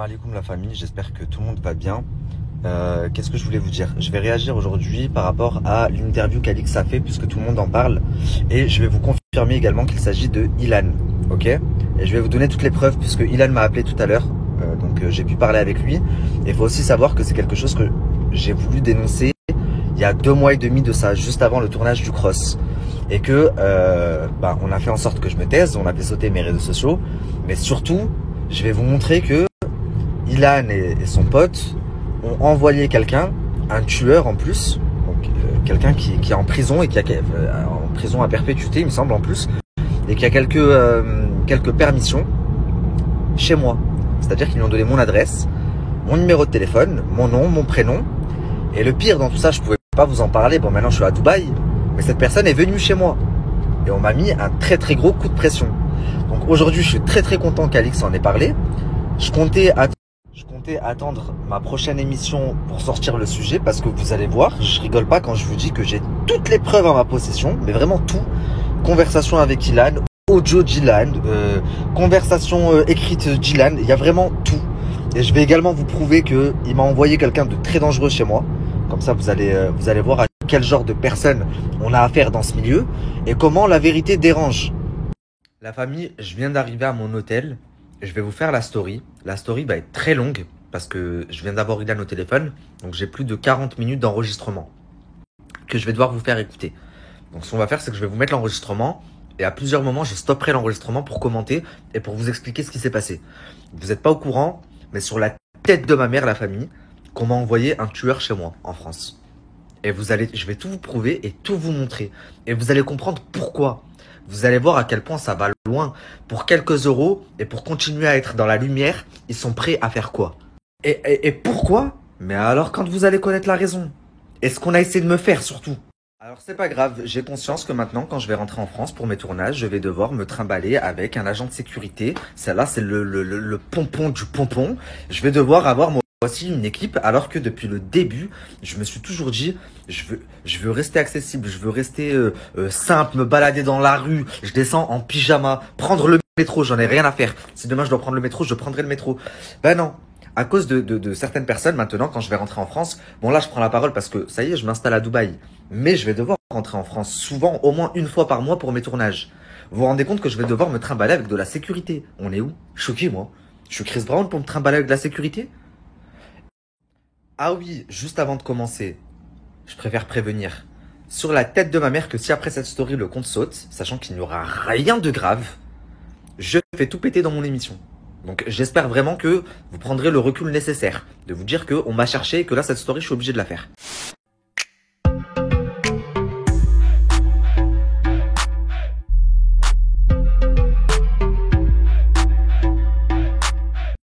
Alaikum la famille, j'espère que tout le monde va bien. Qu'est-ce que je voulais vous dire? Je vais réagir aujourd'hui par rapport à l'interview qu'Alix a fait puisque tout le monde en parle. Et je vais vous confirmer également qu'il s'agit de Ilan, ok? Et je vais vous donner toutes les preuves puisque Ilan m'a appelé tout à l'heure. Donc j'ai pu parler avec lui. Et il faut aussi savoir que c'est quelque chose que j'ai voulu dénoncer il y a 2 mois et demi de ça, juste avant le tournage du Cross. Et que on a fait en sorte que je me taise, on a fait sauter mes réseaux sociaux. Mais surtout, je vais vous montrer que Ilan et son pote ont envoyé quelqu'un, un tueur en plus, quelqu'un qui est en prison et qui a en prison à perpétuité, il me semble en plus, et qui a quelques permissions chez moi. C'est-à-dire qu'ils lui ont donné mon adresse, mon numéro de téléphone, mon nom, mon prénom. Et le pire dans tout ça, je pouvais pas vous en parler. Bon, maintenant je suis à Dubaï, mais cette personne est venue chez moi et on m'a mis un très très gros coup de pression. Donc aujourd'hui, je suis très très content qu'Alix en ait parlé. Je comptais attendre ma prochaine émission pour sortir le sujet parce que vous allez voir, je rigole pas quand je vous dis que j'ai toutes les preuves en ma possession, mais vraiment tout. Conversation avec Ilan, audio d'Ilan, conversation écrite d'Ilan, il y a vraiment tout. Et je vais également vous prouver qu'il m'a envoyé quelqu'un de très dangereux chez moi. Comme ça, vous allez voir à quel genre de personne on a affaire dans ce milieu et comment la vérité dérange. La famille, je viens d'arriver à mon hôtel. Je vais vous faire la story. La story va être très longue parce que je viens d'avoir Ilan au téléphone. Donc j'ai plus de 40 minutes d'enregistrement que je vais devoir vous faire écouter. Donc ce qu'on va faire, c'est que je vais vous mettre l'enregistrement et à plusieurs moments, je stopperai l'enregistrement pour commenter et pour vous expliquer ce qui s'est passé. Vous n'êtes pas au courant, mais sur la tête de ma mère, la famille, qu'on m'a envoyé un tueur chez moi en France. Et je vais tout vous prouver et tout vous montrer. Et vous allez comprendre pourquoi. Vous allez voir à quel point ça va loin. Pour quelques euros et pour continuer à être dans la lumière, ils sont prêts à faire quoi? Et pourquoi? Mais alors quand vous allez connaître la raison. Et ce qu'on a essayé de me faire surtout. Alors c'est pas grave, j'ai conscience que maintenant quand je vais rentrer en France pour mes tournages, je vais devoir me trimballer avec un agent de sécurité. Celle-là c'est le pompon du pompon. Je vais devoir avoir moi aussi une équipe alors que depuis le début, je me suis toujours dit je veux rester accessible, je veux rester simple, me balader dans la rue, je descends en pyjama, prendre le métro, j'en ai rien à faire. Si demain je dois prendre le métro, je prendrai le métro. Ben non. À cause de certaines personnes, maintenant, quand je vais rentrer en France, bon là, je prends la parole parce que ça y est, je m'installe à Dubaï. Mais je vais devoir rentrer en France souvent, au moins une fois par mois pour mes tournages. Vous vous rendez compte que je vais devoir me trimballer avec de la sécurité. On est où? Je suis qui, moi? Je suis Chris Brown pour me trimballer avec de la sécurité? Ah oui, juste avant de commencer, je préfère prévenir. Sur la tête de ma mère que si après cette story, le compte saute, sachant qu'il n'y aura rien de grave, je fais tout péter dans mon émission. Donc j'espère vraiment que vous prendrez le recul nécessaire de vous dire qu'on m'a cherché et que là cette story je suis obligé de la faire.